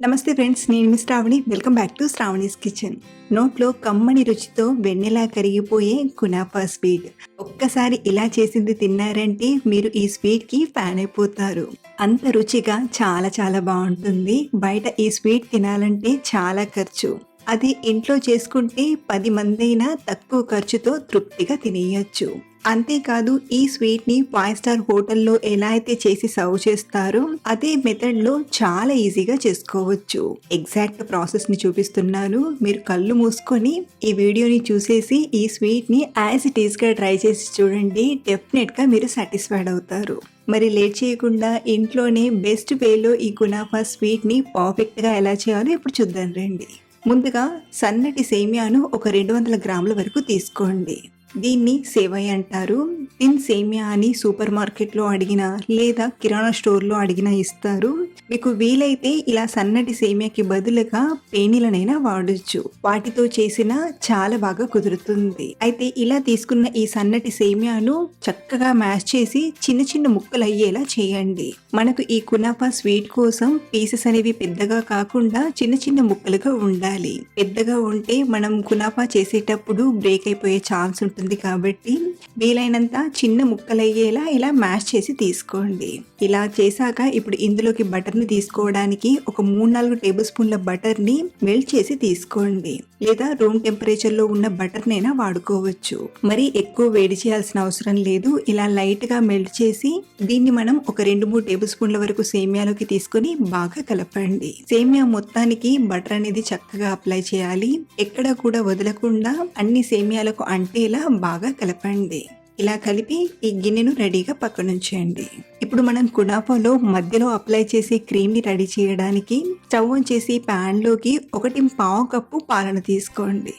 నమస్తే ఫ్రెండ్స్, నేను మీ Sravani. Welcome back to Sravani's kitchen. నోట్లో కమ్మని రుచితో వెన్నెలా కరిగిపోయే కునాఫా స్వీట్. ఒక్కసారి ఇలా చేసింది తిన్నారంటే మీరు ఈ స్వీట్కి ఫ్యాన్ అయిపోతారు. అంత రుచిగా చాలా చాలా బాగుంటుంది. బయట ఈ స్వీట్ తినాలంటే చాలా ఖర్చు. అది ఇంట్లో చేసుకుంటే 10 మందైనా తక్కువ ఖర్చుతో తృప్తిగా తినేయచ్చు. అంతేకాదు, ఈ స్వీట్ని 5 స్టార్ హోటల్లో ఎలా అయితే చేసి సర్వ్ చేస్తారో అదే మెథడ్లో చాలా ఈజీగా చేసుకోవచ్చు. ఎగ్జాక్ట్ ప్రాసెస్ని చూపిస్తున్నాను. మీరు కళ్ళు మూసుకొని ఈ వీడియోని చూసేసి ఈ స్వీట్ని యాజ్ ఇట్ ఈస్గా ట్రై చేసి చూడండి. డెఫినెట్గా మీరు సాటిస్ఫైడ్ అవుతారు. మరి లేట్ చేయకుండా ఇంట్లోనే బెస్ట్ వేలో ఈ కునాఫా స్వీట్ని పర్ఫెక్ట్గా ఎలా చేయాలో ఇప్పుడు చూద్దాం రండి. ముందుగా సన్నటి సేమియాను ఒక 200 గ్రాముల వరకు తీసుకోండి. దీన్ని సేవై అంటారు. టిన్ సేమియా అని సూపర్ మార్కెట్లో అడిగినా లేదా కిరాణా స్టోర్లో అడిగినా ఇస్తారు. మీకు వీలైతే ఇలా సన్నటి సేమియాకి బదులుగా పేనీలనైనా వాడచ్చు. వాటితో చేసిన చాలా బాగా కుదురుతుంది. అయితే ఇలా తీసుకున్న ఈ సన్నటి సేమియాను చక్కగా మ్యాష్ చేసి చిన్న చిన్న ముక్కలు అయ్యేలా చేయండి. మనకు ఈ కునాఫా స్వీట్ కోసం పీసెస్ అనేవి పెద్దగా కాకుండా చిన్న చిన్న ముక్కలుగా ఉండాలి. పెద్దగా ఉంటే మనం కునాఫా చేసేటప్పుడు బ్రేక్ అయిపోయే ఛాన్స్ ఉంటుంది. కాబట్టి వీలైనంత చిన్న ముక్కలయ్యేలా ఇలా మ్యాష్ చేసి తీసుకోండి. ఇలా చేశాక ఇప్పుడు ఇందులోకి బటర్ని తీసుకోవడానికి ఒక 3-4 టేబుల్ స్పూన్ల బటర్ని మెల్ట్ చేసి తీసుకోండి. లేదా రూమ్ టెంపరేచర్లో ఉన్న బటర్నైనా వాడుకోవచ్చు. మరి ఎక్కువ వేడి చేయాల్సిన అవసరం లేదు. ఇలా లైట్గా మెల్ట్ చేసి దీన్ని మనం ఒక 2-3 టేబుల్ స్పూన్ల వరకు సేమియాలోకి తీసుకొని బాగా కలపండి. సేమియా మొత్తానికి బటర్ అనేది చక్కగా అప్లై చేయాలి. ఎక్కడ కూడా వదలకుండా అన్ని సేమియాలకు అంటేలా బాగా కలపండి. ఇలా కలిపి ఈ గిన్నెను రెడీగా పక్కనుంచేయండి. ఇప్పుడు మనం కునాఫాలో మధ్యలో అప్లై చేసి క్రీమ్ని రెడీ చేయడానికి స్టవ్ ఆన్ చేసి ప్యాన్లోకి 1.5 కప్పు పాలను తీసుకోండి.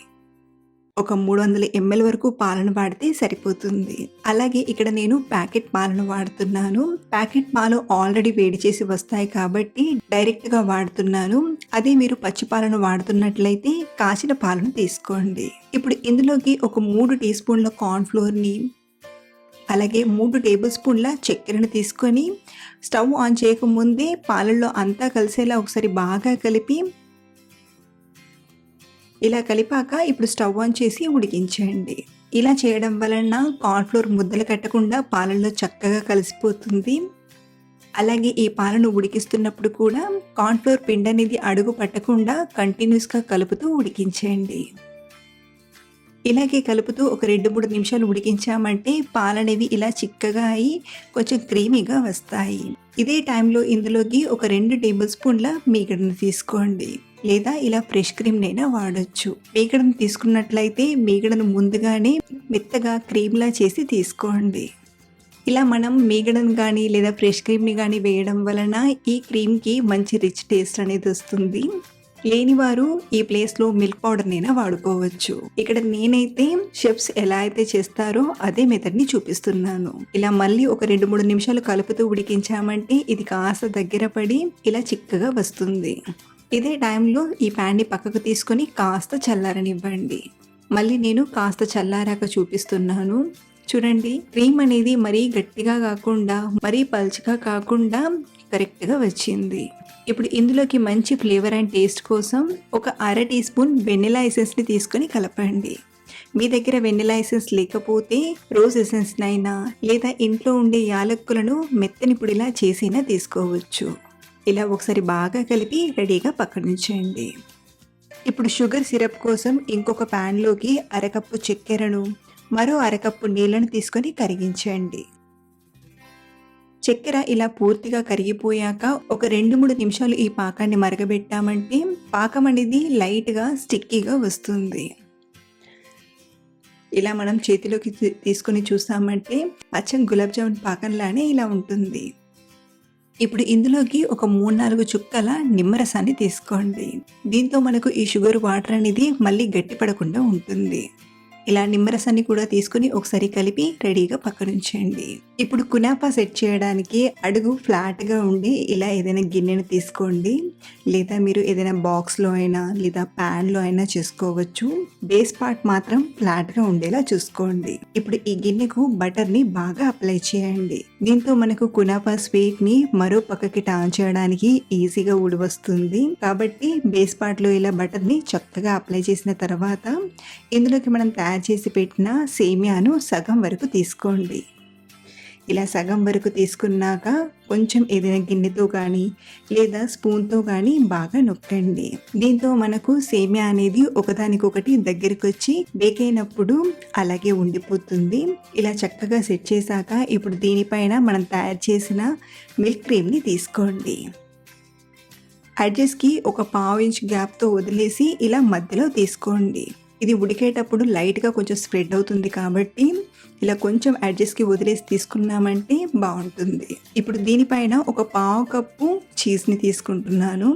ఒక 300 ml వరకు పాలను వాడితే సరిపోతుంది. అలాగే ఇక్కడ నేను ప్యాకెట్ పాలను వాడుతున్నాను. ప్యాకెట్ పాలు ఆల్రెడీ వేడి చేసి వస్తాయి కాబట్టి డైరెక్ట్గా వాడుతున్నాను. అదే మీరు పచ్చి పాలను వాడుతున్నట్లయితే కాచిన పాలను తీసుకోండి. ఇప్పుడు ఇందులోకి ఒక 3 టీ స్పూన్ల కార్న్ ఫ్లోర్ని అలాగే 3 టేబుల్ స్పూన్ల చక్కెరను తీసుకొని స్టవ్ ఆన్ చేయకముందే పాలల్లో అంతా కలిసేలా ఒకసారి బాగా కలిపి ఇలా కలిపాక ఇప్పుడు స్టవ్ ఆన్ చేసి ఉడికించండి. ఇలా చేయడం వలన కార్న్ఫ్లోర్ ముద్దలు కట్టకుండా పాలల్లో చక్కగా కలిసిపోతుంది. అలాగే ఈ పాలను ఉడికిస్తున్నప్పుడు కూడా కార్న్ఫ్లోర్ పిండి అనేది అడుగు పట్టకుండా కంటిన్యూస్గా కలుపుతూ ఉడికించండి. ఇలాగే కలుపుతూ ఒక 2-3 నిమిషాలు ఉడికించామంటే పాలనేవి ఇలా చిక్కగా అయి కొంచెం క్రీమీగా వస్తాయి. ఇదే టైంలో ఇందులోకి ఒక 2 టేబుల్ స్పూన్ల మీగడను తీసుకోండి. లేదా ఇలా ఫ్రెష్ క్రీమ్నైనా వాడచ్చు. మీగడను తీసుకున్నట్లయితే మీగడను ముందుగానే మెత్తగా క్రీమ్లా చేసి తీసుకోండి. ఇలా మనం మీగడను కానీ లేదా ఫ్రెష్ క్రీమ్ని కానీ వేయడం వలన ఈ క్రీమ్కి మంచి రిచ్ టేస్ట్ అనేది వస్తుంది. లేనివారు ఈ ప్లేస్లో మిల్క్ పౌడర్నైనా వాడుకోవచ్చు. ఇక్కడ నేనైతే షెఫ్స్ ఎలా అయితే చేస్తారో అదే మెథడ్ని చూపిస్తున్నాను. ఇలా మళ్ళీ ఒక 2-3 నిమిషాలు కలుపుతూ ఉడికించామంటే ఇది కాస్త దగ్గర పడి ఇలా చిక్కగా వస్తుంది. ఇదే టైంలో ఈ ప్యాన్ని పక్కకు తీసుకొని కాస్త చల్లారనివ్వండి. మళ్ళీ నేను కాస్త చల్లారాక చూపిస్తున్నాను. చూడండి, క్రీమ్ అనేది మరీ గట్టిగా కాకుండా మరీ పల్చగా కాకుండా కరెక్ట్గా వచ్చింది. ఇప్పుడు ఇందులోకి మంచి ఫ్లేవర్ అండ్ టేస్ట్ కోసం ఒక 1/2 టీ స్పూన్ వెనిలా ఎసెన్స్ని తీసుకొని కలపండి. మీ దగ్గర వెనిలా ఎసెన్స్ లేకపోతే రోజ్ ఎసెన్స్నైనా లేదా ఇంట్లో ఉండే యాలక్కులను మెత్తని పొడిలా చేసినా తీసుకోవచ్చు. ఇలా ఒకసారి బాగా కలిపి రెడీగా పక్కనుంచండి. ఇప్పుడు షుగర్ సిరప్ కోసం ఇంకొక ప్యాన్లోకి 1/2 కప్పు చక్కెరను మరో 1/2 కప్పు నీళ్ళను తీసుకొని కరిగించండి. చక్కెర ఇలా పూర్తిగా కరిగిపోయాక ఒక 2-3 నిమిషాలు ఈ పాకాన్ని మరగబెట్టామంటే పాకం అనేది లైట్గా స్టిక్కీగా వస్తుంది. ఇలా మనం చేతిలోకి తీసుకొని చూస్తామంటే అచ్చం గులాబ్ జామున్ పాకంలానే ఇలా ఉంటుంది. ఇప్పుడు ఇందులోకి ఒక 3-4 చుక్కల నిమ్మరసాన్ని తీసుకోండి. దీంతో మనకు ఈ షుగర్ వాటర్ అనేది మళ్ళీ గట్టిపడకుండా ఉంటుంది. ఇలా నిమ్మరసాన్ని కూడా తీసుకొని ఒకసారి కలిపి రెడీగా పక్కనుంచండి. ఇప్పుడు కునాఫా సెట్ చేయడానికి అడుగు ఫ్లాట్‌గా ఉండి ఇలా ఏదైనా గిన్నెను తీసుకోండి. లేదా మీరు ఏదైనా బాక్స్‌లో అయినా లేదా ప్యాన్‌లో అయినా చేసుకోవచ్చు. బేస్ పార్ట్ మాత్రం ఫ్లాట్‌గా ఉండేలా చూసుకోండి. ఇప్పుడు ఈ గిన్నెకు బటర్‌ని బాగా అప్లై చేయండి. దీంతో మనకు కునాఫా స్వీట్‌ని మరో పక్కకి టర్న్ చేయడానికి ఈజీగా ఊడొస్తుంది. కాబట్టి బేస్ పార్ట్‌లో ఇలా బటర్‌ని చక్కగా అప్లై చేసిన తర్వాత ఇందులోకి మనం తయారు చేసి పెట్టిన సేమియాను సగం వరకు తీసుకోండి. ఇలా సగం వరకు తీసుకున్నాక కొంచెం ఏదైనా గిన్నెతో కానీ లేదా స్పూన్తో కానీ బాగా నొక్కండి. దీంతో మనకు సేమియా అనేది ఒకదానికొకటి దగ్గరికి వచ్చి బేక్ అయినప్పుడు అలాగే ఉండిపోతుంది. ఇలా చక్కగా సెట్ చేశాక ఇప్పుడు దీనిపైన మనం తయారు చేసిన మిల్క్ క్రీమ్ని తీసుకోండి. ఎడ్జెస్‌కి ఒక పావు ఇంచ్ గ్యాప్‌తో వదిలేసి ఇలా మధ్యలో తీసుకోండి. ఇది ఉడికేటప్పుడు లైట్‌గా కొంచెం స్ప్రెడ్ అవుతుంది కాబట్టి ఇలా కొంచెం ఎడ్జెస్‌కి వదిలేసి తీసుకున్నామంటే బావుంటుంది. ఇప్పుడు దీనిపైన ఒక పావు కప్పు చీజ్‌ని తీసుకుంటున్నాను.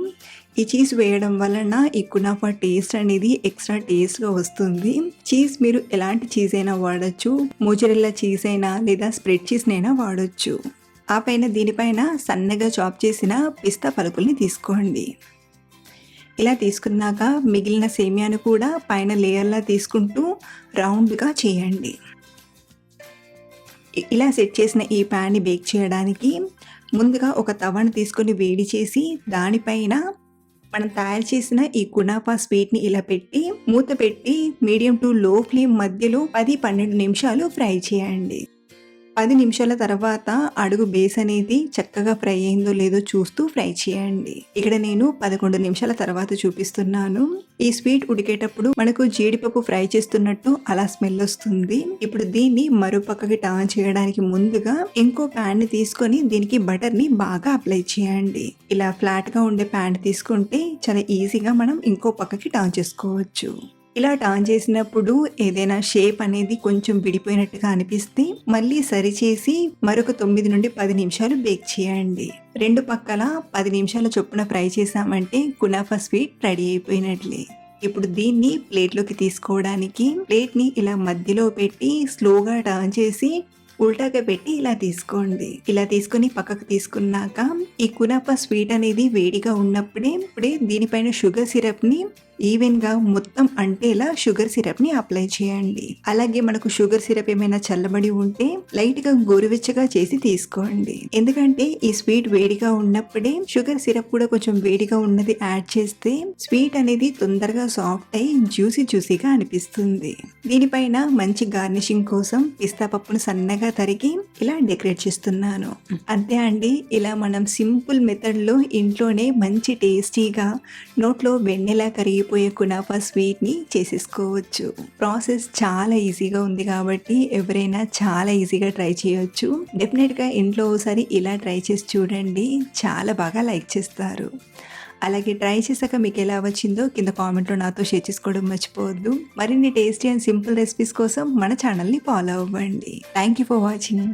ఈ చీజ్ వేయడం వలన ఈ కునాఫా టేస్ట్ అనేది ఎక్స్ట్రా టేస్ట్‌గా వస్తుంది. చీజ్ మీరు ఎలాంటి చీజ్ అయినా వాడొచ్చు. మోజరెల్లా చీజ్ అయినా లేదా స్ప్రెడ్ చీజ్‌నైనా వాడొచ్చు. ఆ పైన దీనిపైన సన్నగా చాప్ చేసిన పిస్తా పలుకుల్ని తీసుకోండి. ఇలా తీసుకున్నాక మిగిలిన సేమియాను కూడా పైన లేయర్లా తీసుకుంటూ రౌండ్గా చేయండి. ఇలా సెట్ చేసిన ఈ ప్యాన్ని బేక్ చేయడానికి ముందుగా ఒక తవాను తీసుకొని వేడి చేసి దానిపైన మనం తయారు చేసిన ఈ కునాఫా స్వీట్ని ఇలా పెట్టి మూత పెట్టి మీడియం టు లో ఫ్లేమ్ మధ్యలో 10-12 నిమిషాలు ఫ్రై చేయండి. 10 నిమిషాల తర్వాత అడుగు బేస్ అనేది చక్కగా ఫ్రై అయిందో లేదో చూస్తూ ఫ్రై చేయండి. ఇక్కడ నేను 11 నిమిషాల తర్వాత చూపిస్తున్నాను. ఈ స్వీట్ ఉడికేటప్పుడు మనకు జీడిపప్పు ఫ్రై చేస్తున్నట్టు అలా స్మెల్ వస్తుంది. ఇప్పుడు దీన్ని మరో పక్కకి టర్న్ చేయడానికి ముందుగా ఇంకో ప్యాన్ ని తీసుకొని దీనికి బటర్ ని బాగా అప్లై చేయండి. ఇలా ఫ్లాట్ గా ఉండే ప్యాన్ తీసుకుంటే చాలా ఈజీగా మనం ఇంకో పక్కకి టర్న్ చేసుకోవచ్చు. ఇలా టర్న్ చేసినప్పుడు ఏదైనా షేప్ అనేది కొంచెం విడిపోయినట్టుగా అనిపిస్తే మళ్ళీ సరిచేసి మరొక 9 నుండి 10 నిమిషాలు బేక్ చేయండి. రెండు పక్కల 10 నిమిషాల చొప్పున ఫ్రై చేసామంటే కునాఫా స్వీట్ రెడీ అయిపోయినట్లే. ఇప్పుడు దీన్ని ప్లేట్లోకి తీసుకోవడానికి ప్లేట్ని ఇలా మధ్యలో పెట్టి స్లోగా టర్న్ చేసి ఉల్టాగా పెట్టి ఇలా తీసుకోండి. ఇలా తీసుకొని పక్కకు తీసుకున్నాక ఈ కునాఫా స్వీట్ అనేది వేడిగా ఉన్నప్పుడే దీనిపైన షుగర్ సిరప్ ని ఈవెన్ గా మొత్తం అంటేలా షుగర్ సిరప్ ని అప్లై చేయండి. అలాగే మనకు షుగర్ సిరప్ ఏమైనా చల్లబడి ఉంటే లైట్ గా గోరువెచ్చగా చేసి తీసుకోండి. ఎందుకంటే ఈ స్వీట్ వేడిగా ఉన్నప్పుడే షుగర్ సిరప్ కూడా కొంచెం వేడిగా ఉన్నది యాడ్ చేస్తే స్వీట్ అనేది తొందరగా సాఫ్ట్ అయి జ్యూసీగా అనిపిస్తుంది. దీనిపైన మంచి గార్నిషింగ్ కోసం పిస్తా పప్పును సన్నగా తరిగి ఇలా డెకరేట్ చేస్తున్నాను. అంతే అండి, ఇలా మనం సింపుల్ మెథడ్ లో ఇంట్లోనే మంచి టేస్టీగా నోట్లో వెన్నెలా కరిగిపోయే కునాఫా స్వీట్ ని చేసేసుకోవచ్చు. ప్రాసెస్ చాలా ఈజీగా ఉంది కాబట్టి ఎవరైనా చాలా ఈజీగా ట్రై చేయొచ్చు. డెఫినెట్ గా ఇంట్లో ఒకసారి ఇలా ట్రై చేసి చూడండి, చాలా బాగా లైక్ చేస్తారు. అలాగే ట్రై చేశాక మీకు ఎలా వచ్చిందో కింద కామెంట్లో నాతో షేర్ చేసుకోవడం మర్చిపోవద్దు. మరిన్ని టేస్టీ అండ్ సింపుల్ రెసిపీస్ కోసం మన ఛానల్ని ఫాలో అవ్వండి. Thank you for watching.